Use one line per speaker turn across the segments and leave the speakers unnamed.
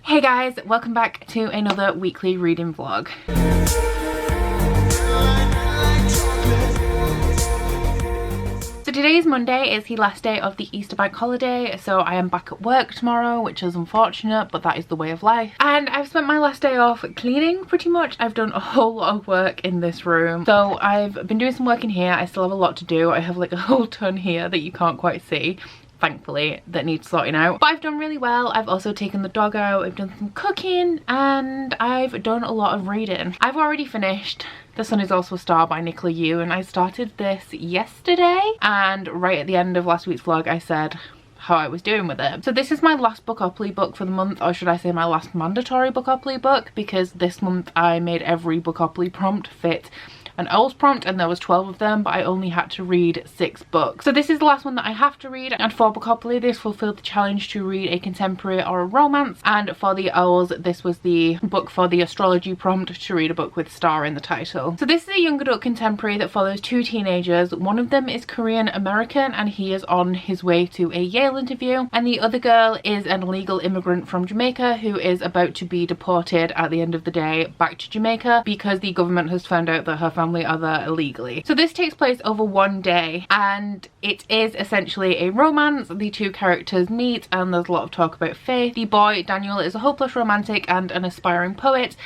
Hey guys, welcome back to another weekly reading vlog. So today's Monday is the last day of the Easter bank holiday, so I am back at work tomorrow, which is unfortunate, but that is the way of life. And I've spent my last day off cleaning pretty much. I've done a whole lot of work in this room. So I've been doing some work in here. I still have a lot to do. I have like a whole ton here that you can't quite see, thankfully, that needs sorting out. But I've done really well. I've also taken the dog out, I've done some cooking, and I've done a lot of reading. I've already finished The Sun Is Also a Star by Nicola Yu, and I started this yesterday, and right at the end of last week's vlog I said how I was doing with it. So this is my last Bookopoly book for the month, or should I say my last mandatory Bookopoly book, because this month I made every Bookopoly prompt fit an owl's prompt, and there was 12 of them, but I only had to read 6 books. So this is the last one that I have to read, and for Bookopoly this fulfilled the challenge to read a contemporary or a romance, and for the owls this was the book for the astrology prompt, to read a book with star in the title. So this is a young adult contemporary that follows 2 teenagers. One of them is Korean American and he is on his way to a Yale interview, and the other girl is an illegal immigrant from Jamaica who is about to be deported at the end of the day back to Jamaica because the government has found out that her family are there illegally. So this takes place over one day, and it is essentially a romance. The 2 characters meet and there's a lot of talk about faith. The boy, Daniel, is a hopeless romantic and an aspiring poet,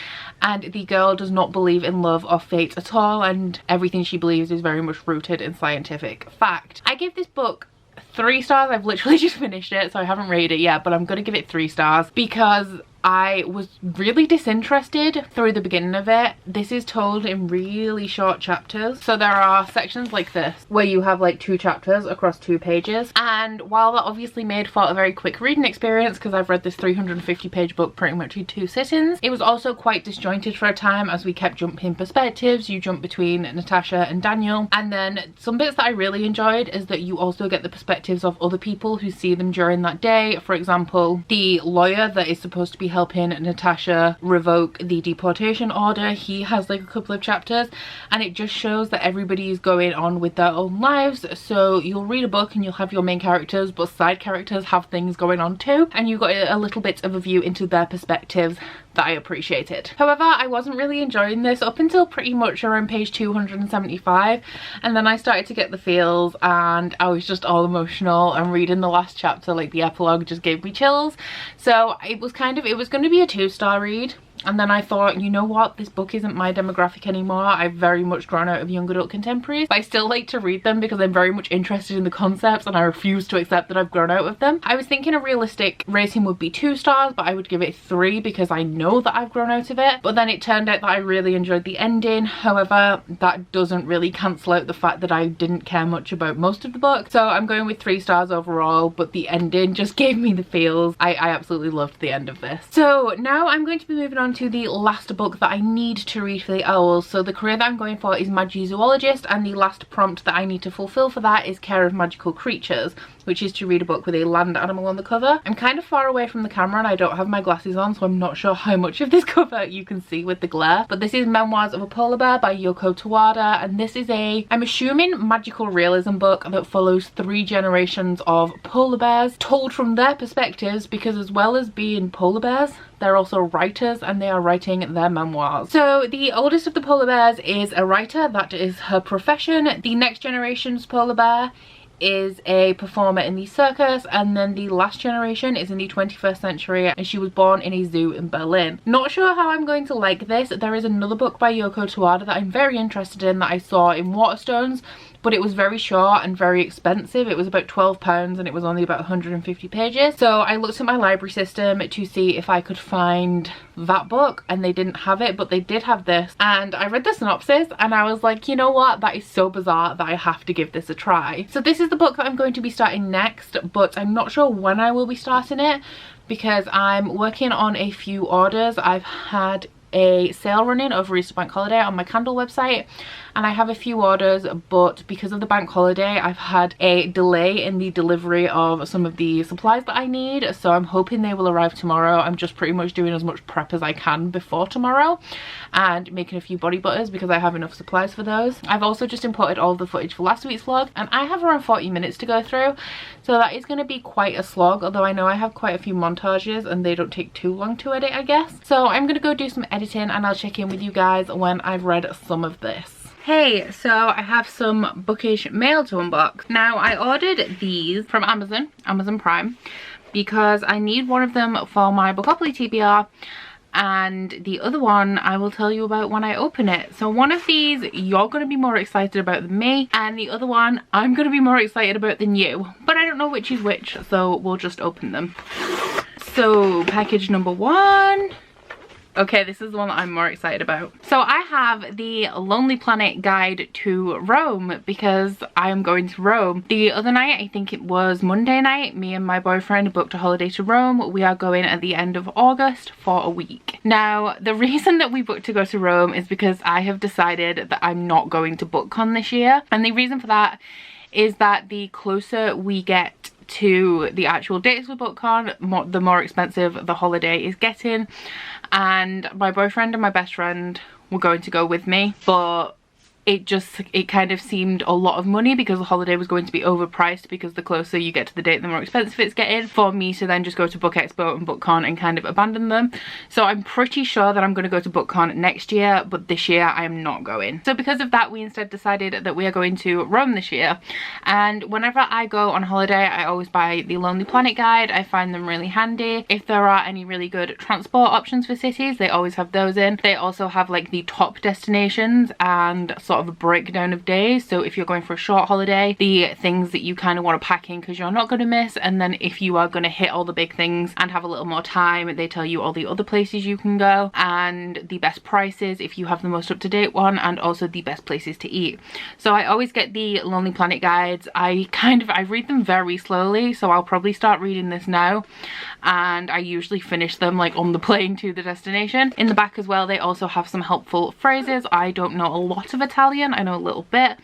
and the girl does not believe in love or fate at all, and everything she believes is very much rooted in scientific fact. I give this book 3 stars. I've literally just finished it, so I haven't read it yet, but I'm gonna give it 3 stars because I was really disinterested through the beginning of it. This is told in really short chapters. So there are sections like this where you have like 2 chapters across 2 pages. And while that obviously made for a very quick reading experience, because I've read this 350-page book pretty much in 2 sittings, it was also quite disjointed for a time as we kept jumping perspectives. You jump between Natasha and Daniel. And then some bits that I really enjoyed is that you also get the perspectives of other people who see them during that day. For example, the lawyer that is supposed to be helping Natasha revoke the deportation order, he has like a couple of chapters, and it just shows that everybody is going on with their own lives. So you'll read a book and you'll have your main characters, but side characters have things going on too, and you got a little bit of a view into their perspectives that I appreciated. However, I wasn't really enjoying this up until pretty much around page 275, and then I started to get the feels and I was just all emotional, and reading the last chapter, like the epilogue, just gave me chills. So it was going to be a 2-star read. And then I thought, you know what, this book isn't my demographic anymore. I've very much grown out of young adult contemporaries, but I still like to read them because I'm very much interested in the concepts, and I refuse to accept that I've grown out of them. I was thinking a realistic rating would be 2 stars, but I would give it 3 because I know that I've grown out of it. But then it turned out that I really enjoyed the ending. However, that doesn't really cancel out the fact that I didn't care much about most of the book. So I'm going with 3 stars overall, but the ending just gave me the feels. I absolutely loved the end of this. So now I'm going to be moving on to the last book that I need to read for the owls. So the career that I'm going for is Magizoologist, and the last prompt that I need to fulfill for that is Care of Magical Creatures, which is to read a book with a land animal on the cover. I'm kind of far away from the camera and I don't have my glasses on, so I'm not sure how much of this cover you can see with the glare. But this is Memoirs of a Polar Bear by Yoko Tawada, and this is a, I'm assuming, magical realism book that follows 3 generations of polar bears told from their perspectives, because as well as being polar bears, they're also writers and they are writing their memoirs. So the oldest of the polar bears is a writer, that is her profession. The next generation's polar bear is a performer in the circus, and then the last generation is in the 21st century, and she was born in a zoo in Berlin. Not sure how I'm going to like this. There is another book by Yoko Tawada that I'm very interested in that I saw in Waterstones, but it was very short and very expensive. It was about £12 and it was only about 150 pages. So I looked at my library system to see if I could find that book, and they didn't have it, but they did have this. And I read the synopsis and I was like, you know what, that is so bizarre that I have to give this a try. So this is the book that I'm going to be starting next, but I'm not sure when I will be starting it because I'm working on a few orders. I've had a sale running over Easter bank holiday on my Candle website, and I have a few orders, but because of the bank holiday I've had a delay in the delivery of some of the supplies that I need, so I'm hoping they will arrive tomorrow. I'm just pretty much doing as much prep as I can before tomorrow and making a few body butters because I have enough supplies for those. I've also just imported all of the footage for last week's vlog, and I have around 40 minutes to go through, so that is going to be quite a slog, although I know I have quite a few montages and they don't take too long to edit, I guess. So I'm going to go do some editing and I'll check in with you guys when I've read some of this. Hey, so I have some Bookish mail to unbox. Now, I ordered these from Amazon Prime, because I need one of them for my Bookopoly TBR, and the other one I will tell you about when I open it. So one of these you're going to be more excited about than me, and the other one I'm going to be more excited about than you, but I don't know which is which, so we'll just open them. So package number one. Okay, this is the one that I'm more excited about. So I have the Lonely Planet Guide to Rome, because I am going to Rome. The other night, I think it was Monday night, me and my boyfriend booked a holiday to Rome. We are going at the end of August for a week. Now, the reason that we booked to go to Rome is because I have decided that I'm not going to BookCon this year. And the reason for that is that the closer we get to the actual dates for BookCon, the more expensive the holiday is getting. And my boyfriend and my best friend were going to go with me, but it kind of seemed a lot of money because the holiday was going to be overpriced, because the closer you get to the date the more expensive it's getting, for me to then just go to Book Expo and BookCon and kind of abandon them. So I'm pretty sure that I'm going to go to BookCon next year, but this year I am not going. So because of that, we instead decided that we are going to Rome this year. And whenever I go on holiday, I always buy the Lonely Planet Guide. I find them really handy. If there are any really good transport options for cities, they always have those in. They also have like the top destinations and sort of a breakdown of days. So if you're going for a short holiday, the things that you kind of want to pack in because you're not going to miss, and then if you are going to hit all the big things and have a little more time, they tell you all the other places you can go and the best prices if you have the most up-to-date one, and also the best places to eat. So I always get the Lonely Planet guides. I read them very slowly, so I'll probably start reading this now, and I usually finish them like on the plane to the destination. In the back as well, they also have some helpful phrases. I don't know a lot of Italian, I know a little bit,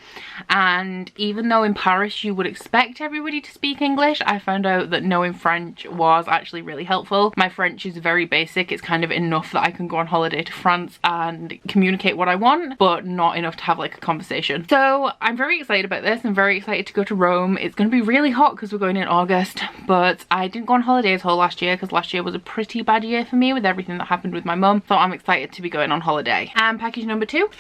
and even though in Paris you would expect everybody to speak English, I found out that knowing French was actually really helpful. My French is very basic. It's kind of enough that I can go on holiday to France and communicate what I want, but not enough to have like a conversation. So I'm very excited about this. I'm very excited to go to Rome. It's going to be really hot because we're going in August, but I didn't go on holiday at all last year because last year was a pretty bad year for me with everything that happened with my mum, so I'm excited to be going on holiday. And package number two.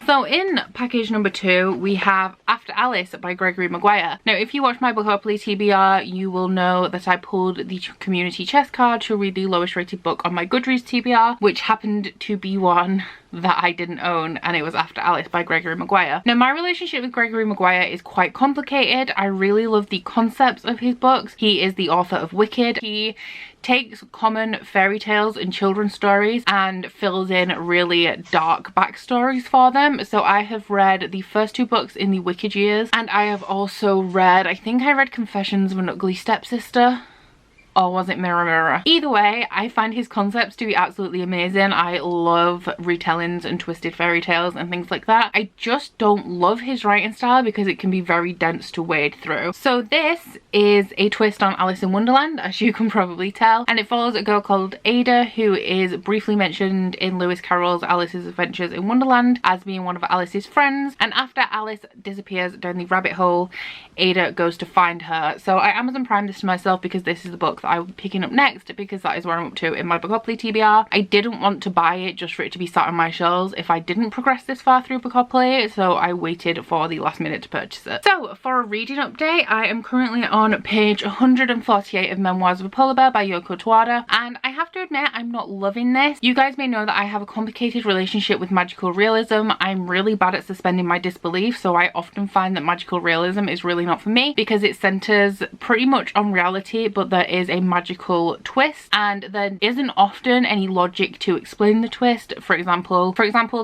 So in package number two, we have After Alice by Gregory Maguire. Now, if you watch my Bookopoly TBR, you will know that I pulled the community chest card to read the lowest rated book on my Goodreads TBR, which happened to be one that I didn't own, and it was After Alice by Gregory Maguire. Now, my relationship with Gregory Maguire is quite complicated. I really love the concepts of his books. He is the author of Wicked. He takes common fairy tales and children's stories and fills in really dark backstories for them. So I have read the first two books in the Wicked years, and I have also read, I think I read Confessions of an Ugly Stepsister, or was it Mirror Mirror? Either way, I find his concepts to be absolutely amazing. I love retellings and twisted fairy tales and things like that. I just don't love his writing style because it can be very dense to wade through. So this is a twist on Alice in Wonderland, as you can probably tell, and it follows a girl called Ada, who is briefly mentioned in Lewis Carroll's Alice's Adventures in Wonderland as being one of Alice's friends, and after Alice disappears down the rabbit hole, Ada goes to find her. So I Amazon Prime this to myself because this is the book that I'm picking up next, because that is where I'm up to in my Bookopoly TBR. I didn't want to buy it just for it to be sat on my shelves if I didn't progress this far through Bookopoly, so I waited for the last minute to purchase it. So for a reading update, I am currently on page 148 of Memoirs of a Polar Bear by Yoko Tawada, and I have to admit I'm not loving this. You guys may know that I have a complicated relationship with magical realism. I'm really bad at suspending my disbelief, so I often find that magical realism is really not for me because it centers pretty much on reality, but there is a magical twist, and there isn't often any logic to explain the twist. For example,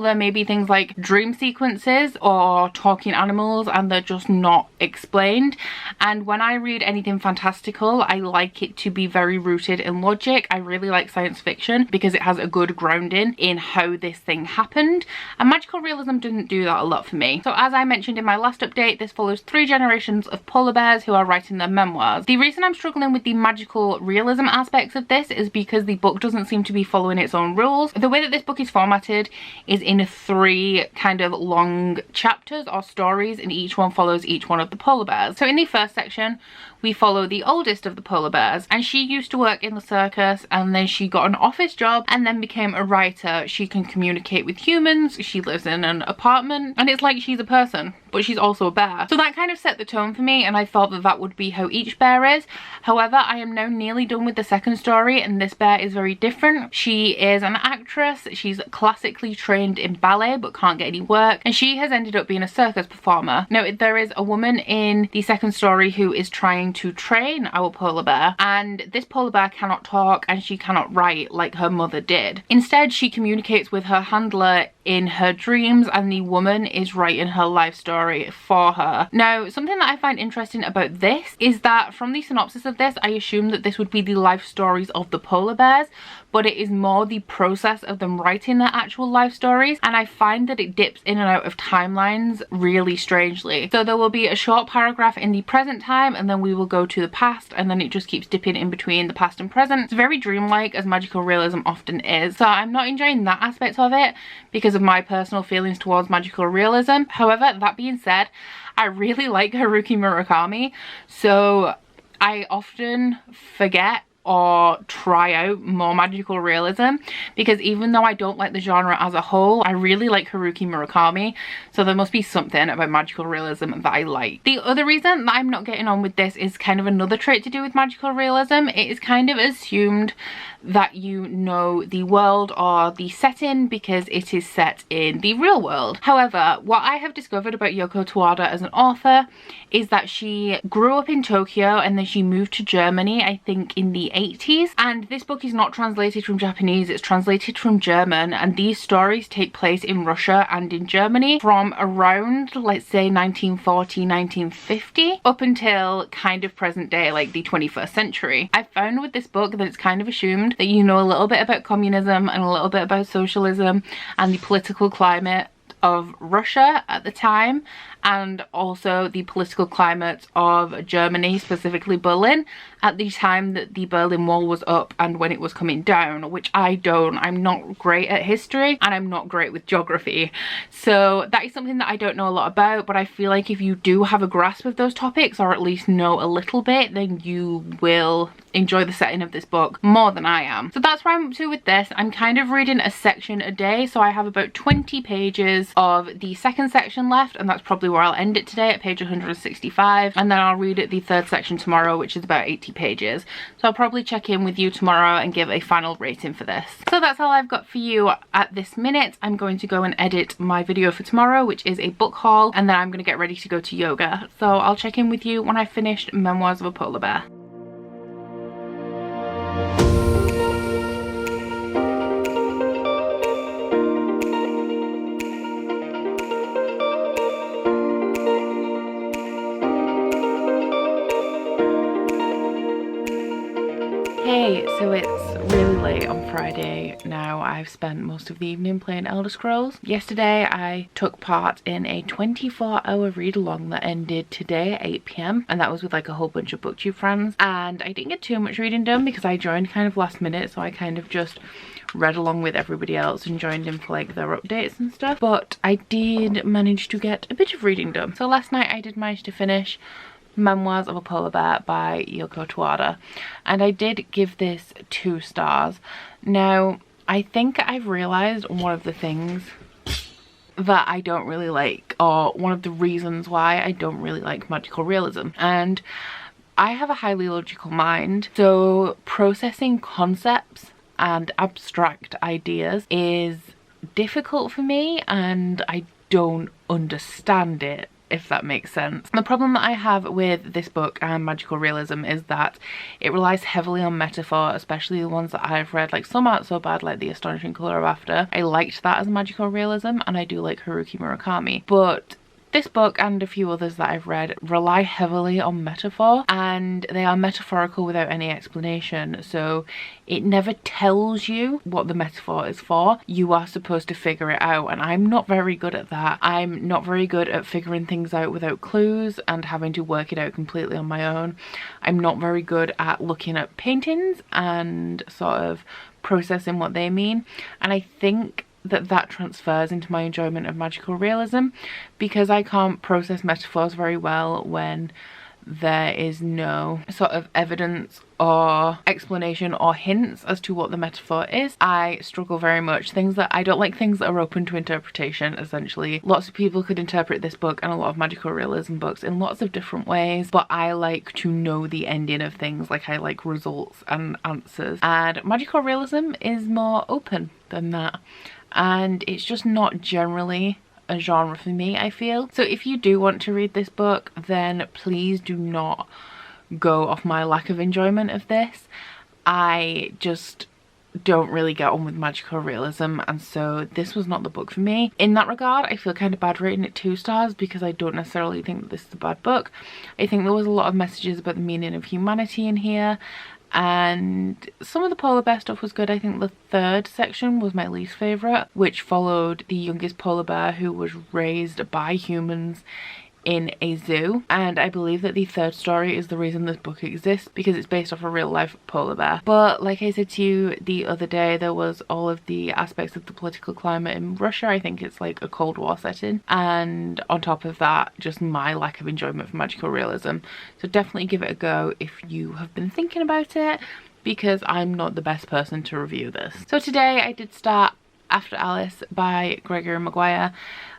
there may be things like dream sequences or talking animals and they're just not explained. And when I read anything fantastical, I like it to be very rooted in logic. I really like science fiction because it has a good grounding in how this thing happened, and magical realism didn't do that a lot for me. So as I mentioned in my last update, this follows 3 generations of polar bears who are writing their memoirs. The reason I'm struggling with the magical realism aspects of this is because the book doesn't seem to be following its own rules. The way that this book is formatted is in 3 kind of long chapters or stories, and each one follows each one of the polar bears. So in the first section, we follow the oldest of the polar bears, and she used to work in the circus, and then she got an office job and then became a writer. She can communicate with humans, she lives in an apartment, and it's like she's a person, but she's also a bear. So that kind of set the tone for me, and I thought that that would be how each bear is. However, I am now nearly done with the second story, and this bear is very different. She is an actress, she's classically trained in ballet but can't get any work, and she has ended up being a circus performer. Now, there is a woman in the second story who is trying to train our polar bear, and this polar bear cannot talk and she cannot write like her mother did. Instead, she communicates with her handler in her dreams, and the woman is writing her life story for her. Now, something that I find interesting about this is that from the synopsis of this, I assumed that this would be the life stories of the polar bears, but it is more the process of them writing their actual life stories, and I find that it dips in and out of timelines really strangely. So there will be a short paragraph in the present time, and then we will go to the past, and then it just keeps dipping in between the past and present. It's very dreamlike, as magical realism often is. So I'm not enjoying that aspect of it because of my personal feelings towards magical realism. However, that being said, I really like Haruki Murakami, so I often forget or try out more magical realism, because even though I don't like the genre as a whole, I really like Haruki Murakami, so there must be something about magical realism that I like. The other reason that I'm not getting on with this is kind of another trait to do with magical realism. It is kind of assumed that you know the world or the setting because it is set in the real world. However, what I have discovered about Yoko Tawada as an author is that she grew up in Tokyo and then she moved to Germany, I think in the 80s, and this book is not translated from Japanese, it's translated from German, and these stories take place in Russia and in Germany from around, let's say, 1940, 1950 up until kind of present day, like the 21st century. I found with this book that it's kind of assumed that you know a little bit about communism and a little bit about socialism and the political climate of Russia at the time, and also the political climate of Germany, specifically Berlin, at the time that the Berlin Wall was up and when it was coming down, which I don't. I'm not great at history and I'm not great with geography. So that is something that I don't know a lot about, but I feel like if you do have a grasp of those topics, or at least know a little bit, then you will enjoy the setting of this book more than I am. So that's where I'm up to with this. I'm kind of reading a section a day, so I have about 20 pages of the second section left, and that's probably where I'll end it today, at page 165, and then I'll read the third section tomorrow, which is about 80 pages. So I'll probably check in with you tomorrow and give a final rating for this. So that's all I've got for you at this minute. I'm going to go and edit my video for tomorrow, which is a book haul, and then I'm going to get ready to go to yoga. So I'll check in with you when I've finished Memoirs of a Polar Bear. Hey, so it's really late on Friday now. I've spent most of the evening playing Elder Scrolls. Yesterday I took part in a 24-hour read-along that ended today at 8 PM, and that was with like a whole bunch of BookTube friends, and I didn't get too much reading done because I joined kind of last minute, so I kind of just read along with everybody else and joined in for like their updates and stuff, but I did manage to get a bit of reading done. So last night I did manage to finish Memoirs of a Polar Bear by Yoko Tawada, and I did give this 2 stars. Now, I think I've realised one of the things that I don't really like, or one of the reasons why I don't really like magical realism, and I have a highly logical mind, so processing concepts and abstract ideas is difficult for me, and I don't understand it if that makes sense. The problem that I have with this book and magical realism is that it relies heavily on metaphor, especially the ones that I've read. Like, some aren't so bad, like The Astonishing Colour of After. I liked that as magical realism, and I do like Haruki Murakami, but this book and a few others that I've read rely heavily on metaphor, and they are metaphorical without any explanation, so it never tells you what the metaphor is for. You are supposed to figure it out, and I'm not very good at that. I'm not very good at figuring things out without clues and having to work it out completely on my own. I'm not very good at looking at paintings and sort of processing what they mean, and I think that transfers into my enjoyment of magical realism, because I can't process metaphors very well when there is no sort of evidence or explanation or hints as to what the metaphor is. I struggle very much. I don't like things that are open to interpretation, essentially. Lots of people could interpret this book and a lot of magical realism books in lots of different ways, but I like to know the ending of things. Like, I like results and answers, and magical realism is more open than that, and it's just not generally a genre for me, I feel. So if you do want to read this book, then please do not go off my lack of enjoyment of this. I just don't really get on with magical realism, and so this was not the book for me. In that regard, I feel kind of bad rating it 2 stars, because I don't necessarily think that this is a bad book. I think there was a lot of messages about the meaning of humanity in here, and some of the polar bear stuff was good. I think the 3rd section was my least favourite, which followed the youngest polar bear who was raised by humans in a zoo, and I believe that the 3rd story is the reason this book exists, because it's based off a real life polar bear. But like I said to you the other day, there was all of the aspects of the political climate in Russia. I think it's like a Cold War setting, and on top of that, just my lack of enjoyment for magical realism. So definitely give it a go if you have been thinking about it, because I'm not the best person to review this. So today I did start After Alice by Gregory Maguire.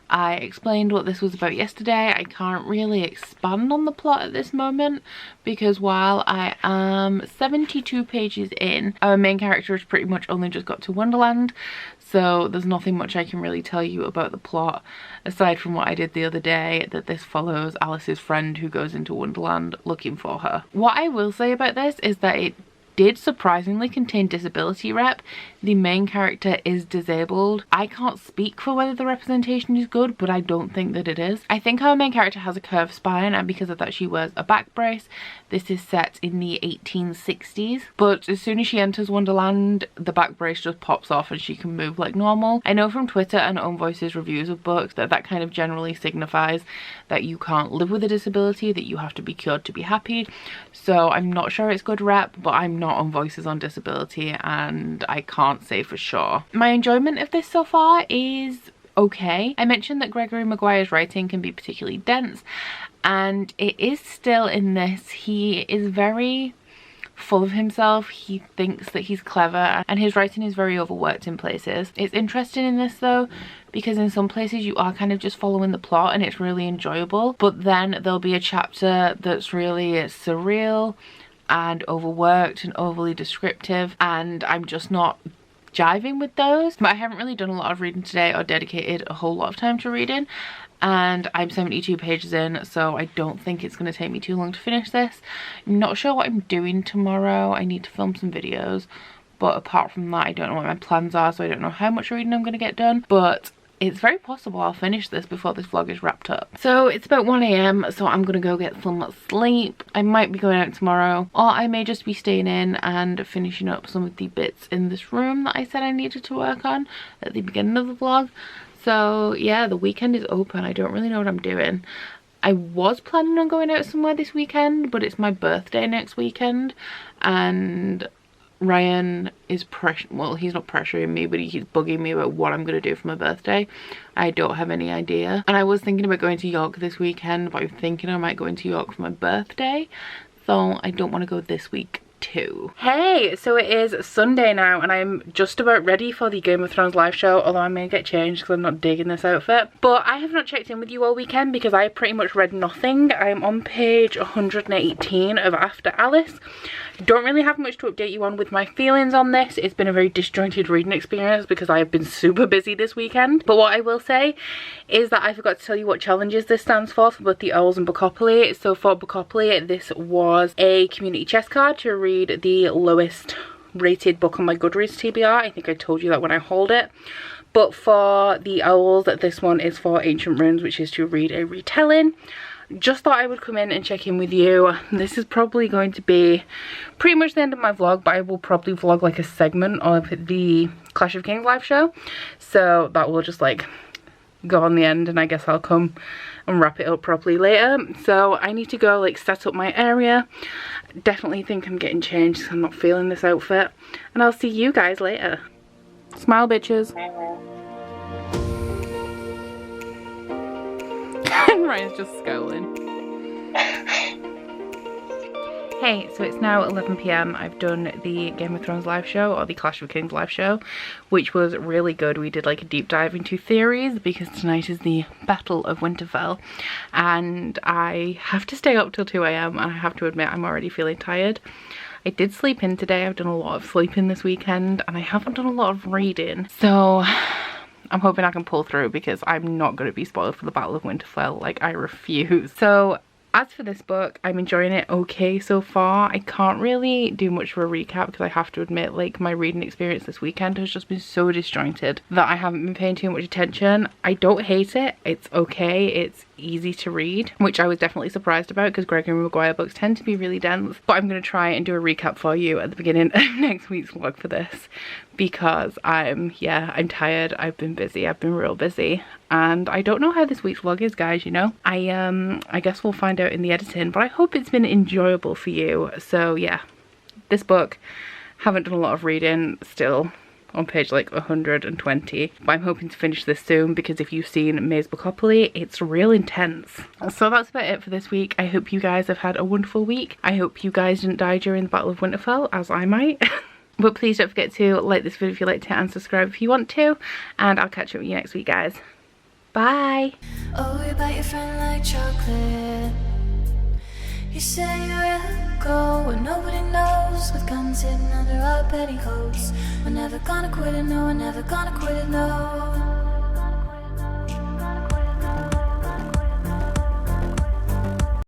I explained what this was about yesterday. I can't really expand on the plot at this moment, because while I am 72 pages in, our main character has pretty much only just got to Wonderland, so there's nothing much I can really tell you about the plot aside from what I did the other day, that this follows Alice's friend who goes into Wonderland looking for her. What I will say about this is that it did surprisingly contain disability rep. The main character is disabled. I can't speak for whether the representation is good, but I don't think that it is. I think our main character has a curved spine, and because of that she wears a back brace. This is set in the 1860s, but as soon as she enters Wonderland, the back brace just pops off and she can move like normal. I know from Twitter and Own Voices reviews of books that that kind of generally signifies that you can't live with a disability, that you have to be cured to be happy. So I'm not sure it's good rep, but I'm not on Voices on Disability and I can't say for sure. My enjoyment of this so far is okay. I mentioned that Gregory Maguire's writing can be particularly dense, and it is still in this. He is very full of himself. He thinks that he's clever, and his writing is very overworked in places. It's interesting in this though, because in some places you are kind of just following the plot and it's really enjoyable, but then there'll be a chapter that's really surreal and overworked and overly descriptive, and I'm just not jiving with those. But I haven't really done a lot of reading today or dedicated a whole lot of time to reading, and I'm 72 pages in, so I don't think it's going to take me too long to finish this. I'm not sure what I'm doing tomorrow. I need to film some videos, but apart from that I don't know what my plans are, so I don't know how much reading I'm going to get done, but it's very possible I'll finish this before this vlog is wrapped up. So it's about 1 AM, so I'm gonna go get some sleep. I might be going out tomorrow, or I may just be staying in and finishing up some of the bits in this room that I said I needed to work on at the beginning of the vlog. So yeah, the weekend is open. I don't really know what I'm doing. I was planning on going out somewhere this weekend, but it's my birthday next weekend, and Ryan is well, he's not pressuring me, but he's bugging me about what I'm going to do for my birthday. I don't have any idea. And I was thinking about going to York this weekend, but I'm thinking I might go into York for my birthday. So I don't want to go this week too. Hey, so it is Sunday now and I'm just about ready for the Game of Thrones live show, although I may get changed because I'm not digging this outfit. But I have not checked in with you all weekend because I pretty much read nothing. I'm on page 118 of After Alice. Don't really have much to update you on with my feelings on this. It's been a very disjointed reading experience because I have been super busy this weekend. But what I will say is that I forgot to tell you what challenges this stands for both the Owls and Bookopoly. So for Bookopoly, this was a community chest card to read the lowest rated book on my Goodreads TBR. I think I told you that when I hauled it. But for the Owls, this one is for Ancient Runes, which is to read a retelling. Just thought I would come in and check in with you. This is probably going to be pretty much the end of my vlog, but I will probably vlog like a segment of the Clash of Kings live show. So that will just like go on the end, and I guess I'll come and wrap it up properly later. So I need to go like set up my area. Definitely think I'm getting changed because I'm not feeling this outfit. And I'll see you guys later. Smile, bitches. Ryan's just scowling. Hey, so it's now 11 PM. I've done the Game of Thrones live show, or the Clash of Kings live show, which was really good. We did like a deep dive into theories because tonight is the Battle of Winterfell, and I have to stay up till 2 AM, and I have to admit I'm already feeling tired. I did sleep in today. I've done a lot of sleeping this weekend, and I haven't done a lot of reading, so I'm hoping I can pull through because I'm not going to be spoiled for the Battle of Winterfell. Like, I refuse. So as for this book, I'm enjoying it okay so far. I can't really do much of a recap because I have to admit, like, my reading experience this weekend has just been so disjointed that I haven't been paying too much attention. I don't hate it. It's okay. It's easy to read, which I was definitely surprised about because Gregory Maguire books tend to be really dense. But I'm going to try and do a recap for you at the beginning of next week's vlog for this because I'm tired. I've been busy. I've been real busy. And I don't know how this week's vlog is, guys, you know. I guess we'll find out in the editing, but I hope it's been enjoyable for you. So yeah, this book, haven't done a lot of reading, still on page like 120, but I'm hoping to finish this soon because if you've seen May's Bookopoly, it's real intense. So that's about it for this week. I hope you guys have had a wonderful week. I hope you guys didn't die during the Battle of Winterfell, as I might. But please don't forget to like this video if you liked it and subscribe if you want to, and I'll catch up with you next week, guys. Bye.
Oh, you bite your friend like chocolate. You say you'll go where nobody knows, with guns hidden under our petticoats. We're never gonna quit it, no, we're never gonna quit it, no.